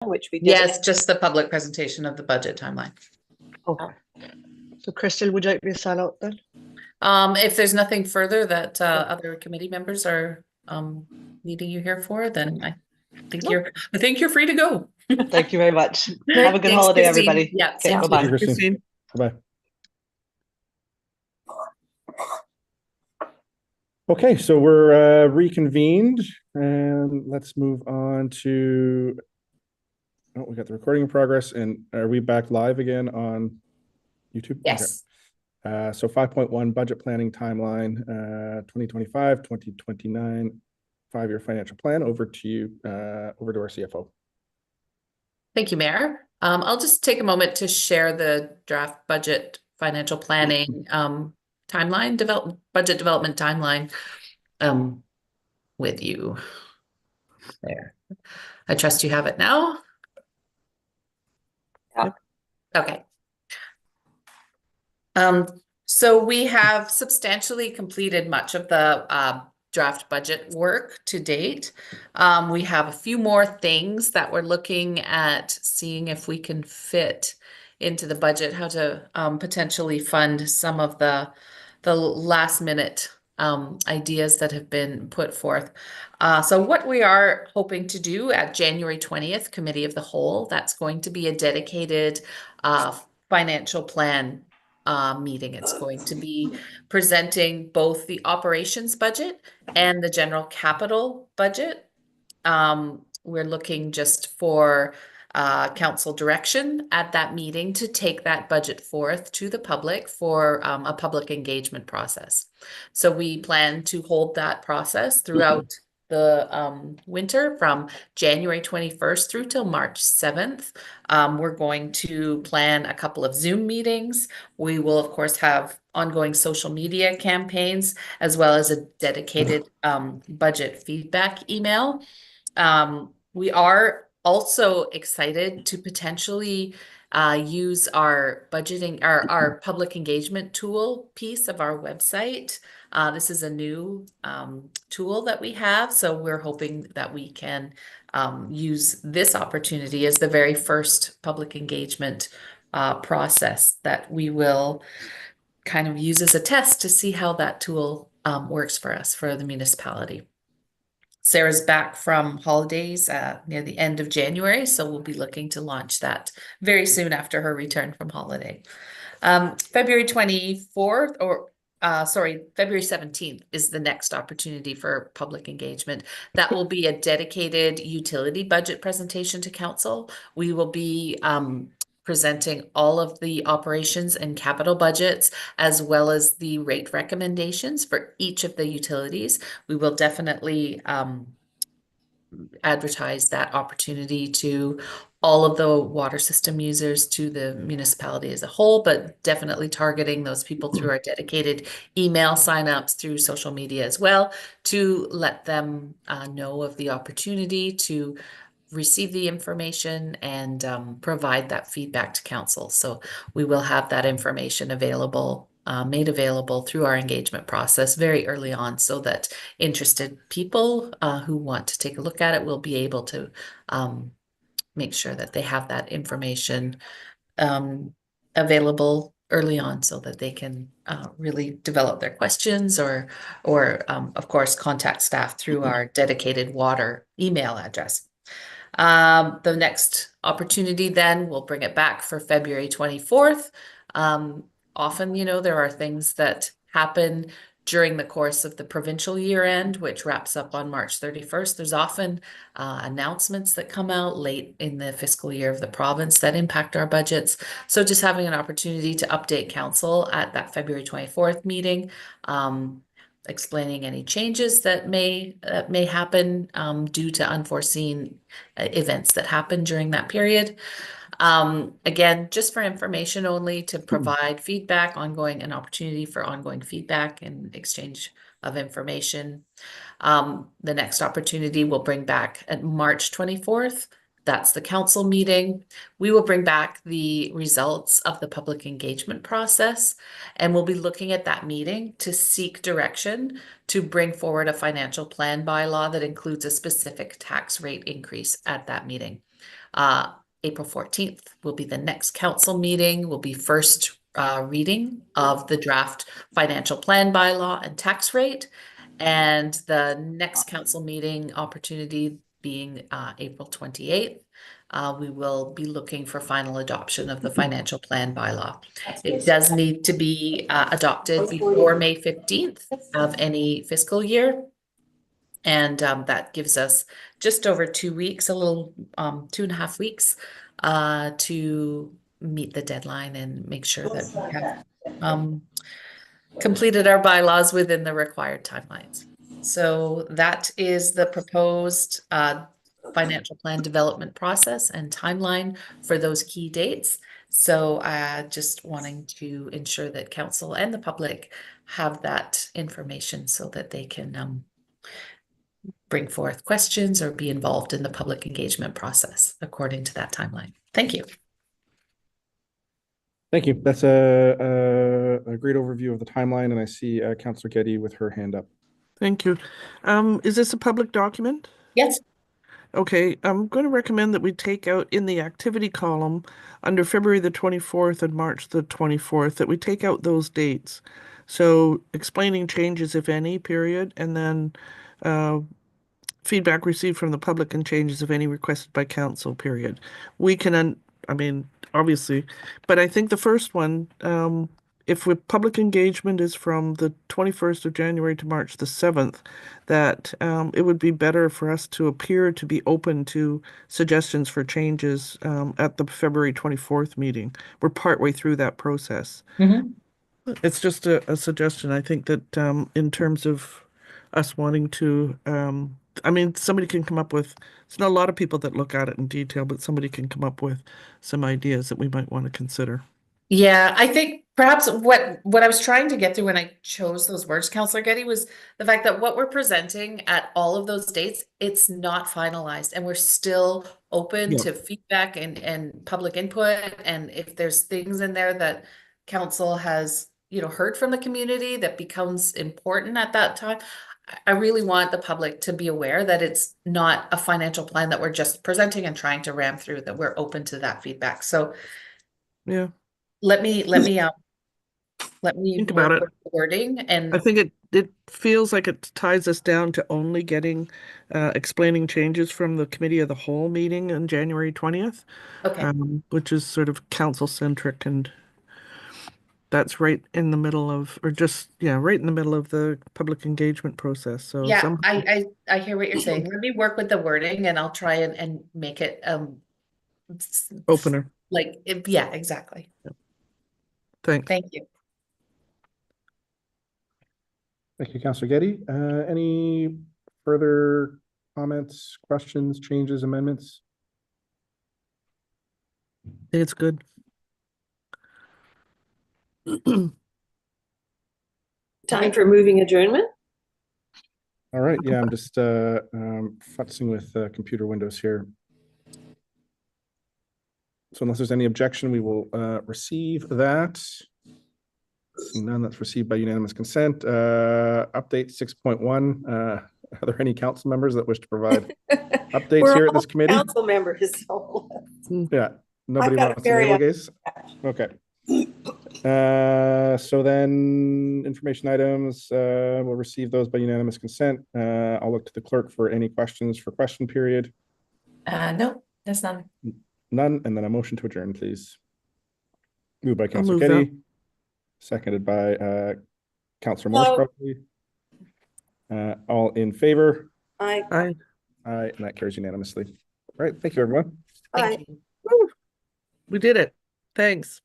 which we did. Yes, just the public presentation of the budget timeline. Okay. So Crystal, would you like me to sign out then? If there's nothing further that other committee members are needing you here for, then I think you're free to go. Thank you very much. Have a good holiday, Christine. everybody. Yeah, okay, bye-bye. Christine. Bye-bye. Okay, so we're reconvened, and let's move on to, oh, we got the recording in progress, and are we back live again on YouTube? Yes. Okay. So 5.1 budget planning timeline, 2025, 2029, 5-year financial plan. Over to you, over to our CFO. Thank you, Mayor. I'll just take a moment to share the draft budget financial planning timeline, budget development timeline with you. There. I trust you have it now. Yeah. Okay. So we have substantially completed much of the draft budget work to date. We have a few more things that we're looking at seeing if we can fit into the budget, how to potentially fund some of the last minute ideas that have been put forth. So what we are hoping to do at January 20th, Committee of the Whole, that's going to be a dedicated financial plan meeting. It's going to be presenting both the operations budget and the general capital budget. We're looking just for council direction at that meeting to take that budget forth to the public for a public engagement process. So we plan to hold that process throughout the winter from January 21st through till March 7th. We're going to plan a couple of Zoom meetings. We will, of course, have ongoing social media campaigns, as well as a dedicated budget feedback email. We are also excited to potentially use our budgeting, our public engagement tool piece of our website. This is a new tool that we have, so we're hoping that we can use this opportunity as the very first public engagement process that we will kind of use as a test to see how that tool works for us, for the municipality. Sarah's back from holidays near the end of January, so we'll be looking to launch that very soon after her return from holiday. February 24th, or February 17th is the next opportunity for public engagement. That will be a dedicated utility budget presentation to council. We will be presenting all of the operations and capital budgets, as well as the rate recommendations for each of the utilities. We will definitely advertise that opportunity to all of the water system users, to the municipality as a whole, but definitely targeting those people through our dedicated email signups, through social media as well, to let them know of the opportunity to receive the information and provide that feedback to council. So we will have that information available, made available through our engagement process very early on, so that interested people who want to take a look at it will be able to make sure that they have that information available early on, so that they can really develop their questions or of course contact staff through our dedicated water email address. The next opportunity then, we'll bring it back for February 24th. Often, you know, there are things that happen during the course of the provincial year end, which wraps up on March 31st. There's often announcements that come out late in the fiscal year of the province that impact our budgets. So just having an opportunity to update council at that February 24th meeting, explaining any changes that may happen due to unforeseen events that happen during that period. Again, just for information only, to provide feedback, an opportunity for ongoing feedback and exchange of information. The next opportunity we'll bring back at March 24th. That's the council meeting. We will bring back the results of the public engagement process, and we'll be looking at that meeting to seek direction to bring forward a financial plan bylaw that includes a specific tax rate increase at that meeting. April 14th will be the next council meeting, will be first reading of the draft financial plan bylaw and tax rate. And the next council meeting opportunity being April 28th. We will be looking for final adoption of the financial plan bylaw. It does need to be adopted before May 15th of any fiscal year. And that gives us just over 2 weeks, a little 2.5 weeks to meet the deadline and make sure that we have completed our bylaws within the required timelines. So that is the proposed financial plan development process and timeline for those key dates. So just wanting to ensure that council and the public have that information so that they can bring forth questions or be involved in the public engagement process according to that timeline. Thank you. Thank you. That's a great overview of the timeline, and I see Councillor Getty with her hand up. Thank you. Is this a public document? Yes. Okay, I'm going to recommend that we take out in the activity column under February the 24th and March the 24th, that we take out those dates. So explaining changes, if any, period, and then feedback received from the public and changes, if any, requested by council, period. We can, I mean, obviously, but I think the first one, if public engagement is from the 21st of January to March the 7th, that it would be better for us to appear to be open to suggestions for changes at the February 24th meeting. We're partway through that process. Mm-hmm. It's just a suggestion. I think that in terms of us wanting to, I mean, somebody can come up with, it's not a lot of people that look at it in detail, but somebody can come up with some ideas that we might want to consider. Yeah, I think perhaps what I was trying to get through when I chose those words, Councillor Getty, was the fact that what we're presenting at all of those dates, it's not finalized, and we're still open to feedback and public input. And if there's things in there that council has, heard from the community that becomes important at that time, I really want the public to be aware that it's not a financial plan that we're just presenting and trying to ram through, that we're open to that feedback. So yeah. let me think about it. work with the wording, and I think it feels like it ties us down to only getting explaining changes from the committee of the whole meeting on January 20th, okay. Which is sort of council centric, and that's right in the middle of, or just, right in the middle of the public engagement process. So Yeah, somehow, I hear what you're saying. Let me work with the wording, and I'll try and make it opener. Yeah, exactly. Thanks. Thank you. Thank you, Councillor Getty. Any further comments, questions, changes, amendments? I think it's good. Time for moving adjournment? All right, yeah, I'm just futzing with computer windows here. So unless there's any objection, we will receive that. Seeing none, that's received by unanimous consent. Update 6.1. Are there any council members that wish to provide updates We're here at all this committee? Council members, so Yeah, nobody got wants a to very navel-gaze? Okay. So then information items, we'll receive those by unanimous consent. I'll look to the clerk for any questions for question period. No, there's none. None, and then a motion to adjourn, please. Moved by I'll Councillor move Getty, seconded by Councillor Morse, Hello. probably. All in favor? I Aye, and that carries unanimously. All right, thank you, everyone. Thank you. We did it. Thanks.